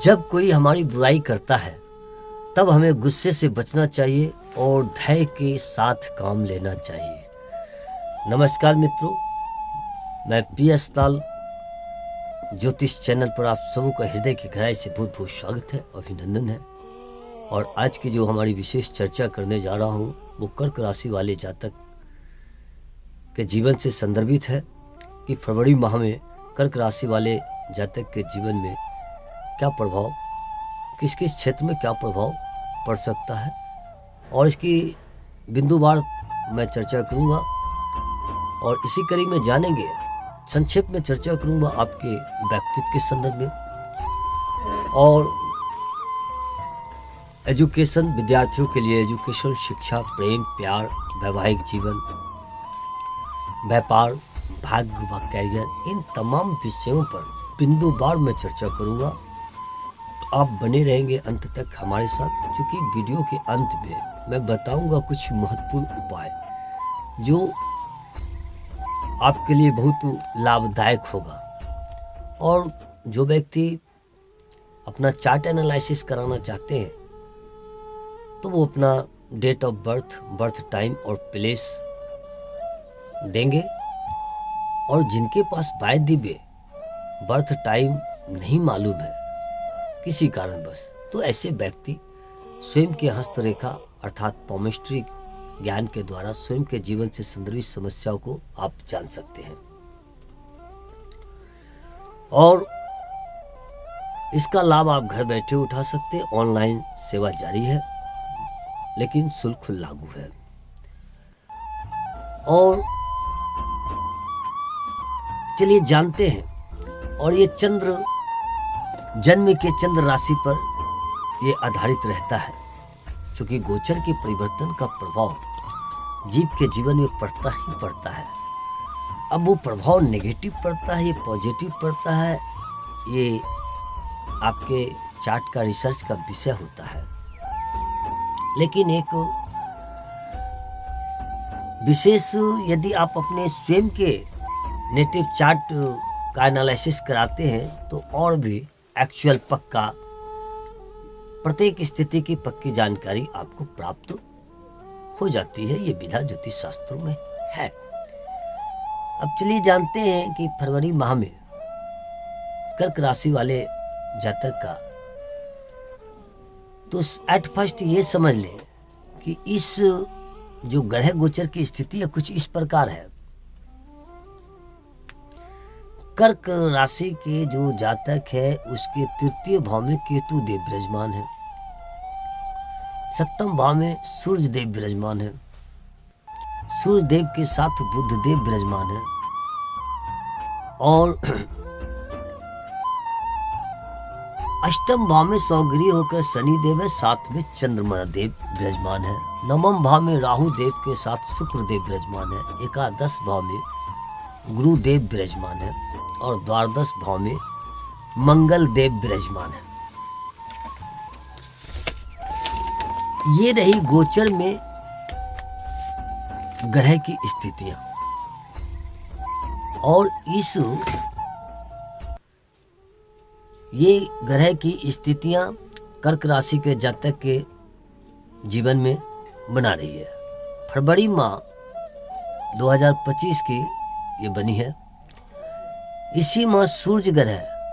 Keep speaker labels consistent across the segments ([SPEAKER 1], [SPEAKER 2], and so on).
[SPEAKER 1] जब कोई हमारी बुराई करता है तब हमें गुस्से से बचना चाहिए और धैर्य के साथ काम लेना चाहिए। नमस्कार मित्रों, मैं PS ताल ज्योतिष चैनल पर आप सबों का हृदय की गहराई से बहुत बहुत स्वागत है, अभिनंदन है। और आज की जो हमारी विशेष चर्चा करने जा रहा हूँ वो कर्क राशि वाले जातक के जीवन से संदर्भित है कि फरवरी माह में कर्क राशि वाले जातक के जीवन में क्या प्रभाव, किस किस क्षेत्र में क्या प्रभाव पड़ सकता है, और इसकी बिंदुवार मैं चर्चा करूंगा। और इसी कड़ी में जानेंगे, संक्षेप में चर्चा करूंगा आपके व्यक्तित्व के संदर्भ में, और एजुकेशन, विद्यार्थियों के लिए एजुकेशन, शिक्षा, प्रेम, प्यार, वैवाहिक जीवन, व्यापार, भाग्य व कैरियर, इन तमाम विषयों पर बिंदुवार में चर्चा करूंगा। आप बने रहेंगे अंत तक हमारे साथ, क्योंकि वीडियो के अंत में मैं बताऊंगा कुछ महत्वपूर्ण उपाय जो आपके लिए बहुत लाभदायक होगा। और जो व्यक्ति अपना चार्ट एनालिसिस कराना चाहते हैं तो वो अपना date of birth, birth time और प्लेस देंगे। और जिनके पास बाय दिव्य बर्थ टाइम नहीं मालूम है किसी कारणवश, तो ऐसे व्यक्ति स्वयं के हस्तरेखा अर्थात पॉमिस्ट्री ज्ञान के द्वारा स्वयं के जीवन से संदर्भित समस्याओं को आप जान सकते हैं। और इसका लाभ आप घर बैठे उठा सकते हैं। ऑनलाइन सेवा जारी है लेकिन शुल्क लागू है। और चलिए जानते हैं। और ये चंद्र, जन्म के चंद्र राशि पर ये आधारित रहता है, क्योंकि गोचर के परिवर्तन का प्रभाव जीव के जीवन में पड़ता ही पड़ता है। अब वो प्रभाव नेगेटिव पड़ता है, ये पॉजिटिव पड़ता है, ये आपके चार्ट का रिसर्च का विषय होता है। लेकिन एक विशेष, यदि आप अपने स्वयं के नेटिव चार्ट का एनालिसिस कराते हैं तो और भी एक्चुअल पक्का, प्रत्येक स्थिति की पक्की जानकारी आपको प्राप्त हो जाती है। ये विधा ज्योतिष शास्त्रों में है। अब चलिए जानते हैं कि फरवरी माह में कर्क राशि वाले जातक का, तो एट फर्स्ट ये समझ लें कि इस जो ग्रह गोचर की स्थिति है कुछ इस प्रकार है। कर्क राशि के जो जातक है उसके तृतीय भाव में केतु देव विराजमान है, सप्तम भाव में सूर्य देव विराजमान है, सूर्य देव के साथ बुध देव विराजमान है, और अष्टम भाव में सौगरी होकर शनि देव है, साथ में चंद्रमा देव विराजमान है, नवम भाव में राहु देव के साथ शुक्र देव विराजमान है, एकादश भाव में गुरु देव विराजमान है, और द्वादश भाव में मंगल देव विराजमान है। ये रही गोचर में ग्रह की स्थितियां। और इस ये ग्रह की स्थितियां कर्क राशि के जातक के जीवन में बना रही है। फरवरी माह 2025 की ये बनी है। इसी माह सूर्य ग्रह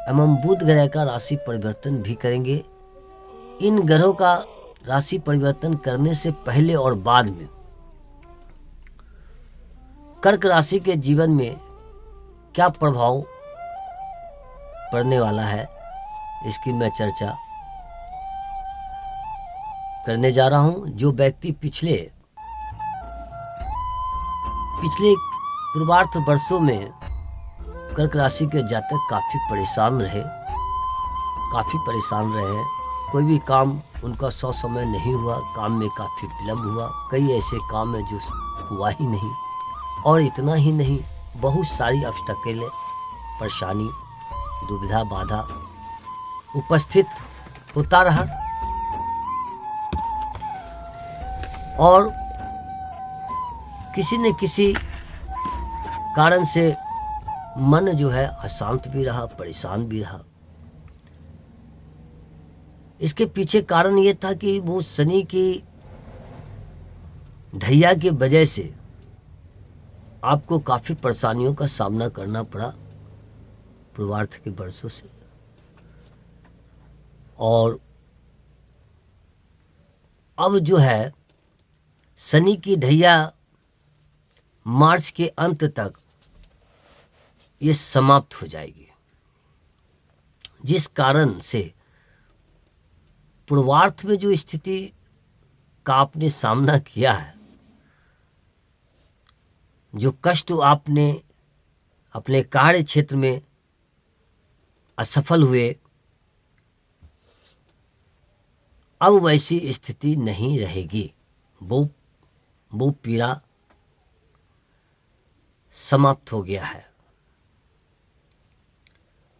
[SPEAKER 1] एवं बुध ग्रह का राशि परिवर्तन भी करेंगे। इन ग्रहों का राशि परिवर्तन करने से पहले और बाद में कर्क राशि के जीवन में क्या प्रभाव पड़ने वाला है, इसकी मैं चर्चा करने जा रहा हूं। जो व्यक्ति पिछले पूर्वार्ध वर्षों में कर्क राशि के जातक काफी परेशान रहे हैं। कोई भी काम उनका सौ समय नहीं हुआ, काम में काफी विलंब हुआ, कई ऐसे काम है जो हुआ ही नहीं। और इतना ही नहीं, बहुत सारी ऑब्स्टेकल, परेशानी, दुविधा, बाधा उपस्थित होता रहा। और किसी न किसी कारण से मन जो है अशांत भी रहा, परेशान भी रहा। इसके पीछे कारण ये था कि वो शनि की ढैया की वजह से आपको काफ़ी परेशानियों का सामना करना पड़ा पूर्वार्ध के वर्षों से। और अब जो है शनि की ढैया मार्च के अंत तक ये समाप्त हो जाएगी, जिस कारण से पूर्वार्ध में जो स्थिति का आपने सामना किया है, जो कष्ट आपने अपने कार्य क्षेत्र में असफल हुए, अब वैसी स्थिति नहीं रहेगी। वो पीड़ा समाप्त हो गया है।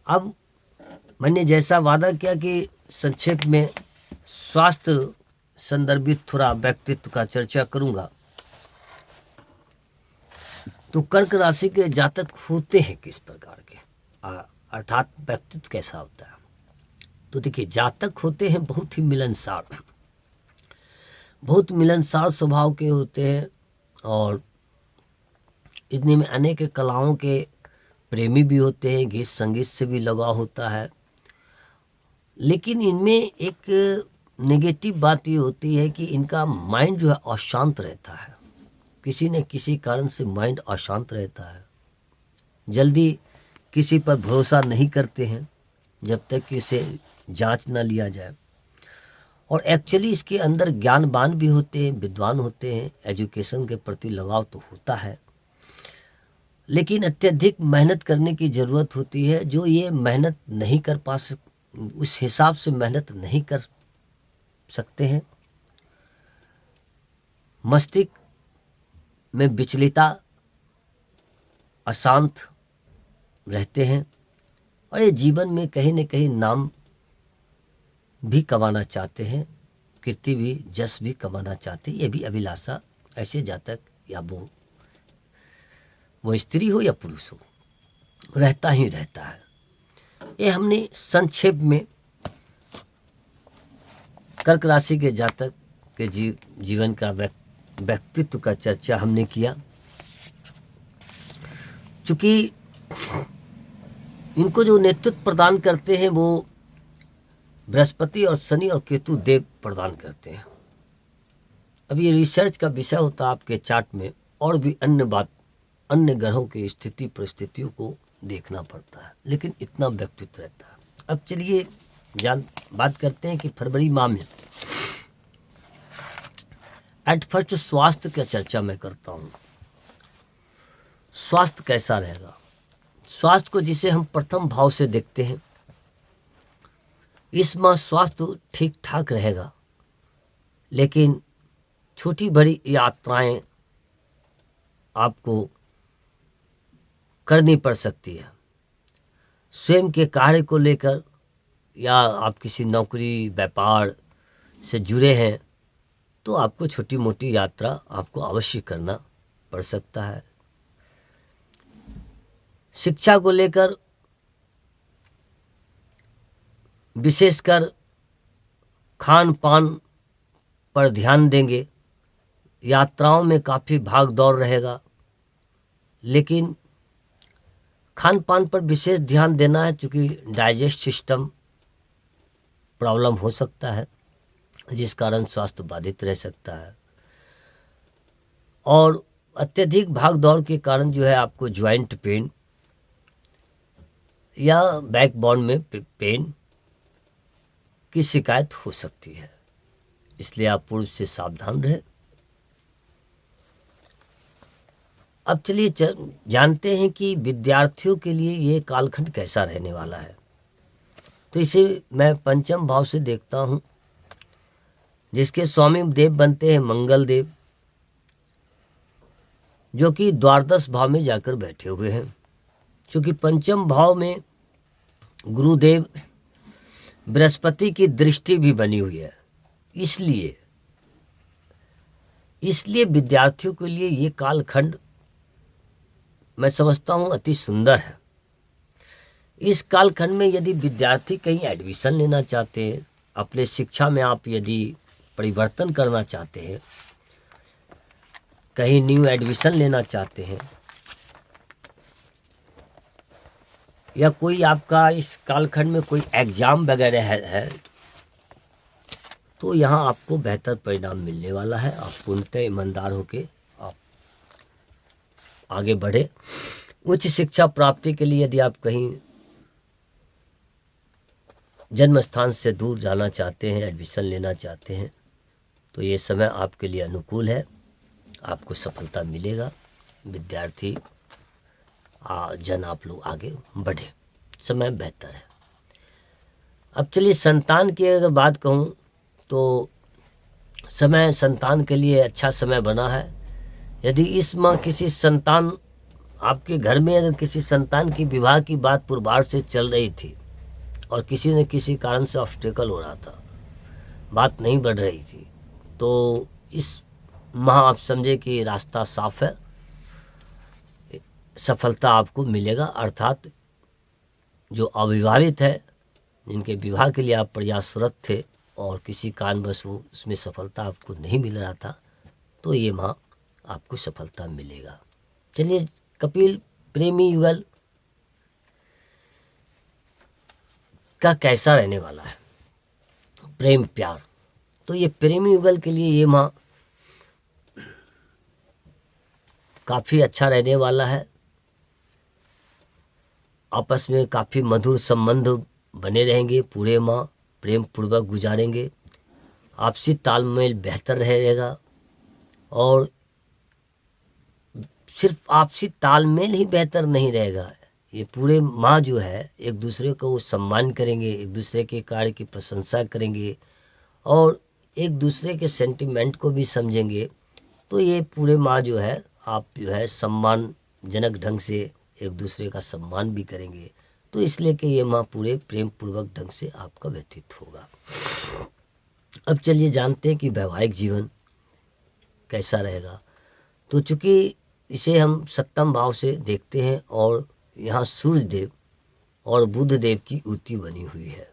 [SPEAKER 1] अब मैंने जैसा वादा किया कि संक्षेप में स्वास्थ्य संदर्भित थोड़ा व्यक्तित्व का चर्चा करूंगा। तो कर्क राशि के जातक होते हैं किस प्रकार के, अर्थात व्यक्तित्व कैसा होता है। तो देखिए, जातक होते हैं बहुत ही मिलनसार स्वभाव के होते हैं और इतने में अनेक कलाओं के प्रेमी भी होते हैं, गीत संगीत से भी लगाव होता है। लेकिन इनमें एक नेगेटिव बात ये होती है कि इनका माइंड जो है अशांत रहता है। किसी न किसी कारण से माइंड अशांत रहता है। जल्दी किसी पर भरोसा नहीं करते हैं जब तक कि इसे जांच ना लिया जाए। और एक्चुअली इसके अंदर ज्ञानवान भी होते हैं, विद्वान होते हैं, एजुकेशन के प्रति लगाव तो होता है, लेकिन अत्यधिक मेहनत करने की ज़रूरत होती है। जो ये मेहनत नहीं कर पा उस हिसाब से मेहनत नहीं कर सकते हैं। मस्तिष्क में विचलितता, अशांत रहते हैं और ये जीवन में कहीं न कहीं नाम भी कमाना चाहते हैं, कीर्ति भी, जस भी कमाना चाहते हैं। ये भी अभिलाषा ऐसे जातक या वो स्त्री हो या पुरुष हो, रहता ही रहता है। ये हमने संक्षेप में कर्क राशि के जातक के जीवन का व्यक्तित्व का चर्चा हमने किया। चूंकि इनको जो नेतृत्व प्रदान करते हैं वो बृहस्पति और शनि और केतु देव प्रदान करते हैं। अब ये रिसर्च का विषय होता है आपके चार्ट में, और भी अन्य ग्रहों की स्थिति परिस्थितियों को देखना पड़ता है, लेकिन इतना व्यक्तित्व रहता है। अब चलिए बात करते हैं कि फरवरी माह में एट फर्स्ट स्वास्थ्य की चर्चा मैं करता हूँ। स्वास्थ्य कैसा रहेगा? स्वास्थ्य को जिसे हम प्रथम भाव से देखते हैं, इस माह स्वास्थ्य ठीक ठाक रहेगा, लेकिन छोटी बड़ी यात्राएं आपको करनी पड़ सकती है। स्वयं के कार्य को लेकर या आप किसी नौकरी व्यापार से जुड़े हैं तो आपको छोटी मोटी यात्रा आपको अवश्य करना पड़ सकता है। शिक्षा को लेकर विशेषकर खान पान पर ध्यान देंगे। यात्राओं में काफ़ी भाग दौड़ रहेगा, लेकिन खान पान पर विशेष ध्यान देना है, क्योंकि डाइजेस्ट सिस्टम प्रॉब्लम हो सकता है, जिस कारण स्वास्थ्य बाधित रह सकता है। और अत्यधिक भाग दौड़ के कारण जो है आपको ज्वाइंट पेन या बैकबोन में पेन की शिकायत हो सकती है, इसलिए आप पूर्व से सावधान रहें। अब चलिए जानते हैं कि विद्यार्थियों के लिए ये कालखंड कैसा रहने वाला है। तो इसे मैं पंचम भाव से देखता हूँ, जिसके स्वामी देव बनते हैं मंगल देव, जो कि द्वादश भाव में जाकर बैठे हुए हैं। क्योंकि पंचम भाव में गुरुदेव बृहस्पति की दृष्टि भी बनी हुई है, इसलिए विद्यार्थियों के लिए ये कालखंड मैं समझता हूँ अति सुंदर है। इस कालखंड में यदि विद्यार्थी कहीं एडमिशन लेना चाहते हैं अपने शिक्षा में आप यदि परिवर्तन करना चाहते हैं, कहीं न्यू एडमिशन लेना चाहते हैं, या कोई आपका इस कालखंड में कोई एग्ज़ाम वगैरह है तो यहाँ आपको बेहतर परिणाम मिलने वाला है। आप पूर्णतः ईमानदार होकर आप आगे बढ़े। उच्च शिक्षा प्राप्ति के लिए यदि आप कहीं जन्म स्थान से दूर जाना चाहते हैं, एडमिशन लेना चाहते हैं, तो ये समय आपके लिए अनुकूल है, आपको सफलता मिलेगा। विद्यार्थी जन आप लोग आगे बढ़े, समय बेहतर है। अब चलिए संतान की अगर बात कहूँ तो समय संतान के लिए अच्छा समय बना है। यदि इस माह किसी संतान आपके घर में अगर किसी संतान की विवाह की बात पूर्वार से चल रही थी और किसी न किसी कारण से ऑब्स्टेकल हो रहा था, बात नहीं बढ़ रही थी, तो इस माह आप समझे कि रास्ता साफ है, सफलता आपको मिलेगा। अर्थात जो अविवाहित है, जिनके विवाह के लिए आप प्रयासरत थे और किसी कारणवश वो उसमें सफलता आपको नहीं मिल रहा था, तो ये माह आपको सफलता मिलेगा। चलिए कपिल प्रेमी युगल का कैसा रहने वाला है, प्रेम प्यार, तो ये प्रेमी युगल के लिए ये माह काफ़ी अच्छा रहने वाला है। आपस में काफ़ी मधुर संबंध बने रहेंगे, पूरे माह प्रेम पूर्वक गुजारेंगे, आपसी तालमेल बेहतर रहेगा। और सिर्फ आपसी तालमेल ही बेहतर नहीं रहेगा, ये पूरे माह जो है एक दूसरे को सम्मान करेंगे, एक दूसरे के कार्य की प्रशंसा करेंगे और एक दूसरे के सेंटिमेंट को भी समझेंगे। तो ये पूरे माह जो है आप जो है सम्मानजनक ढंग से एक दूसरे का सम्मान भी करेंगे। तो इसलिए कि ये माह पूरे प्रेम पूर्वक ढंग से आपका व्यतीत होगा। अब चलिए जानते हैं कि वैवाहिक जीवन कैसा रहेगा। तो चूँकि इसे हम सप्तम भाव से देखते हैं और यहाँ सूर्य देव और बुध देव की युति बनी हुई है,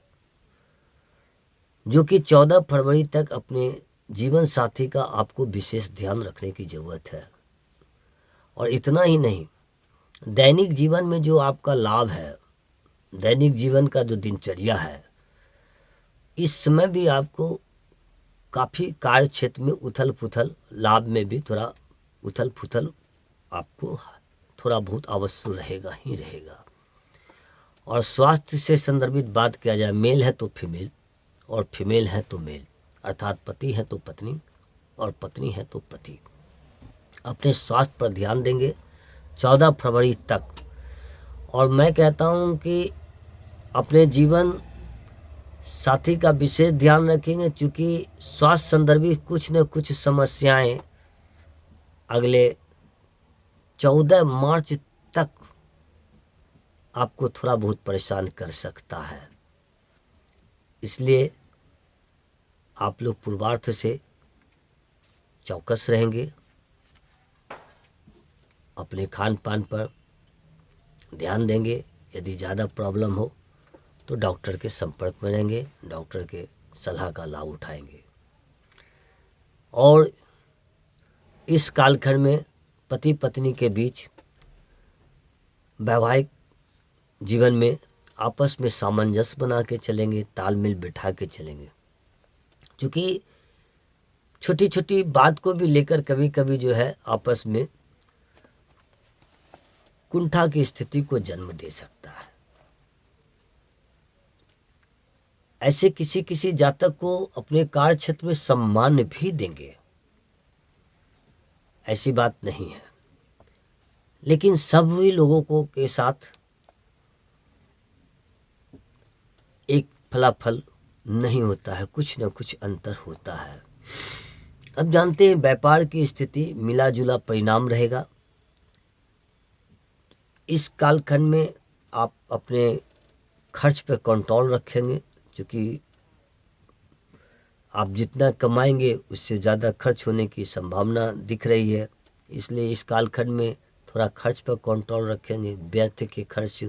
[SPEAKER 1] जो कि 14 फरवरी तक अपने जीवन साथी का आपको विशेष ध्यान रखने की ज़रूरत है। और इतना ही नहीं, दैनिक जीवन में जो आपका लाभ है, दैनिक जीवन का जो दिनचर्या है, इस समय भी आपको काफ़ी कार्य क्षेत्र में उथल पुथल, लाभ में भी थोड़ा उथल पुथल आपको थोड़ा बहुत अवश्य रहेगा ही रहेगा। और स्वास्थ्य से संदर्भित बात किया जाए, मेल है तो फीमेल और फीमेल है तो मेल, अर्थात पति है तो पत्नी और पत्नी है तो पति, अपने स्वास्थ्य पर ध्यान देंगे 14 फरवरी तक। और मैं कहता हूं कि अपने जीवन साथी का विशेष ध्यान रखेंगे, क्योंकि स्वास्थ्य संदर्भी कुछ न कुछ समस्याएं अगले 14 मार्च तक आपको थोड़ा बहुत परेशान कर सकता है। इसलिए आप लोग पूर्वार्थ से चौकस रहेंगे, अपने खान पान पर ध्यान देंगे। यदि ज़्यादा प्रॉब्लम हो तो डॉक्टर के संपर्क में रहेंगे, डॉक्टर के सलाह का लाभ उठाएंगे। और इस कालखंड में पति पत्नी के बीच वैवाहिक जीवन में आपस में सामंजस्य बना के चलेंगे, तालमेल बिठा के चलेंगे। क्योंकि छोटी छोटी बात को भी लेकर कभी कभी जो है आपस में कुंठा की स्थिति को जन्म दे सकता है। ऐसे किसी किसी जातक को अपने कार्य क्षेत्र में सम्मान भी देंगे, ऐसी बात नहीं है, लेकिन सभी लोगों को के साथ एक फलाफल नहीं होता है, कुछ न कुछ अंतर होता है। अब जानते हैं व्यापार की स्थिति मिला जुला परिणाम रहेगा। इस कालखंड में आप अपने खर्च पे कंट्रोल रखेंगे, क्योंकि आप जितना कमाएंगे उससे ज़्यादा खर्च होने की संभावना दिख रही है। इसलिए इस कालखंड में थोड़ा खर्च पर कंट्रोल रखेंगे, व्यर्थ के खर्च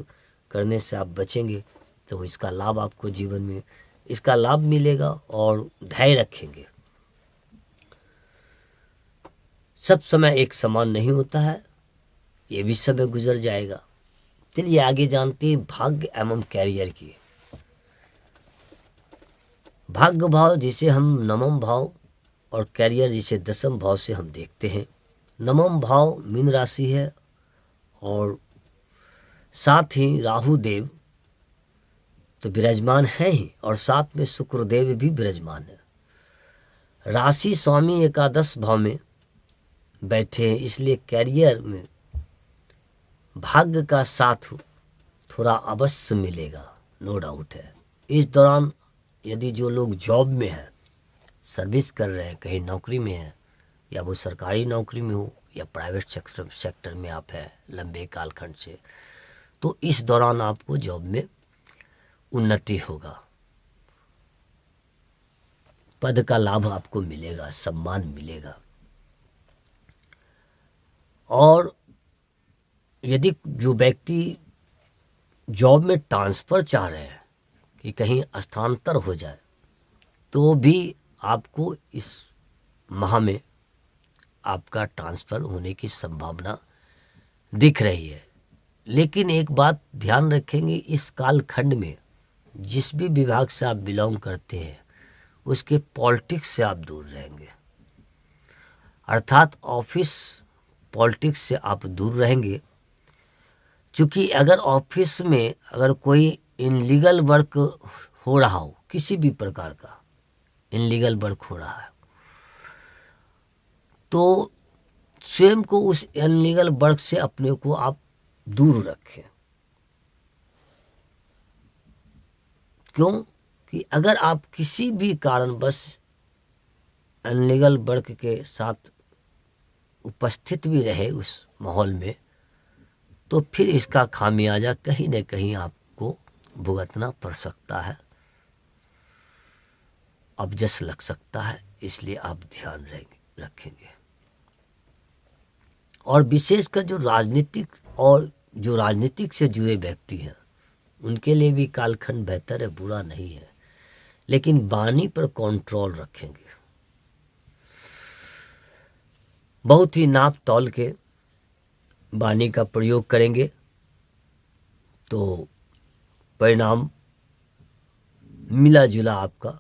[SPEAKER 1] करने से आप बचेंगे, तो इसका लाभ आपको जीवन में इसका लाभ मिलेगा और धैर्य रखेंगे। सब समय एक समान नहीं होता है, ये भी समय गुजर जाएगा। चलिए आगे जानते हैं भाग्य एवं कैरियर की। भाग्य भाव जिसे हम नवम भाव और कैरियर जिसे दसम भाव से हम देखते हैं। नवम भाव मीन राशि है और साथ ही राहु देव तो विराजमान है ही और साथ में शुक्रदेव भी विराजमान है। राशि स्वामी एकादश भाव में बैठे हैं, इसलिए कैरियर में भाग्य का साथ थोड़ा अवश्य मिलेगा, नो डाउट है। इस दौरान यदि जो लोग जॉब में हैं, सर्विस कर रहे हैं, कहीं नौकरी में हैं, या वो सरकारी नौकरी में हो या प्राइवेट सेक्टर में आप हैं लंबे कालखंड से, तो इस दौरान आपको जॉब में उन्नति होगा, पद का लाभ आपको मिलेगा, सम्मान मिलेगा। और यदि जो व्यक्ति जॉब में ट्रांसफ़र चाह रहे हैं कि कहीं स्थानांतर हो जाए, तो भी आपको इस माह में आपका ट्रांसफ़र होने की संभावना दिख रही है। लेकिन एक बात ध्यान रखेंगे, इस कालखंड में जिस भी विभाग से आप बिलोंग करते हैं उसके पॉलिटिक्स से आप दूर रहेंगे, अर्थात ऑफिस पॉलिटिक्स से आप दूर रहेंगे। क्योंकि अगर ऑफिस में अगर कोई इनलीगल वर्क हो रहा हो, किसी भी प्रकार का इनलीगल वर्क हो रहा है, तो स्वयं को उस इनलीगल वर्क से अपने को आप दूर रखें। क्यों कि अगर आप किसी भी कारणवश इनलीगल वर्क के साथ उपस्थित भी रहे उस माहौल में, तो फिर इसका खामियाजा कहीं न कहीं आपको भुगतना पड़ सकता है, अपजस लग सकता है। इसलिए आप ध्यान रखेंगे। और विशेषकर जो राजनीतिक से जुड़े व्यक्ति हैं उनके लिए भी कालखंड बेहतर है, बुरा नहीं है, लेकिन वाणी पर कंट्रोल रखेंगे। बहुत ही नाप तौल के वाणी का प्रयोग करेंगे तो परिणाम मिला जुला आपका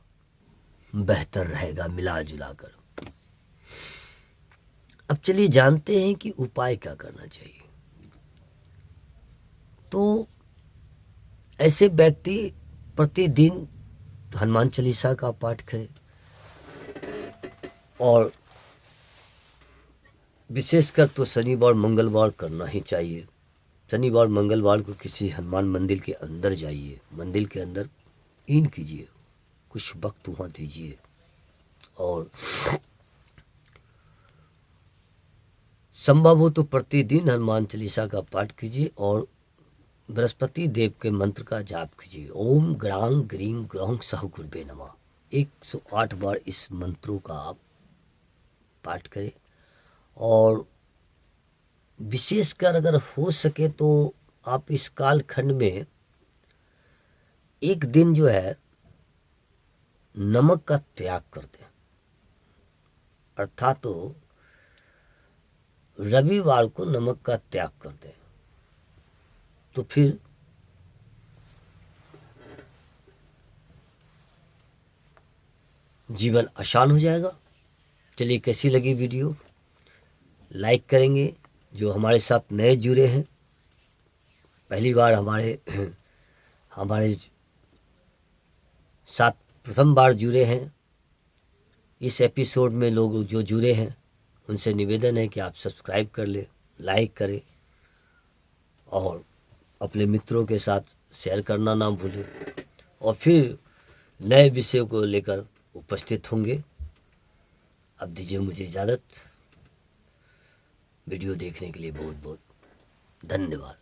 [SPEAKER 1] बेहतर रहेगा, मिला जुला कर। अब चलिए जानते हैं कि उपाय क्या करना चाहिए। तो ऐसे व्यक्ति प्रतिदिन हनुमान चालीसा का पाठ करें और विशेषकर तो शनिवार मंगलवार करना ही चाहिए। शनिवार मंगलवार को किसी हनुमान मंदिर के अंदर जाइए, मंदिर के अंदर इन कीजिए, कुछ वक्त वहाँ दीजिए और संभव हो तो प्रतिदिन हनुमान चालीसा का पाठ कीजिए और बृहस्पति देव के मंत्र का जाप कीजिए। ओम ग्रांग ग्रीं ग्रौं सह गुरुवे नमः 108 बार इस मंत्रों का आप पाठ करें। और विशेषकर अगर हो सके तो आप इस कालखंड में एक दिन जो है नमक का त्याग कर दें, अर्थात तो रविवार को नमक का त्याग कर दें, तो फिर जीवन आसान हो जाएगा। चलिए कैसी लगी वीडियो, लाइक करेंगे। जो हमारे साथ नए जुड़े हैं, पहली बार हमारे साथ प्रथम बार जुड़े हैं, इस एपिसोड में लोग जो जुड़े हैं उनसे निवेदन है कि आप सब्सक्राइब कर लें, लाइक करें और अपने मित्रों के साथ शेयर करना ना भूलें। और फिर नए विषयों को लेकर उपस्थित होंगे। अब दीजिए मुझे इजाज़त। वीडियो देखने के लिए बहुत बहुत धन्यवाद।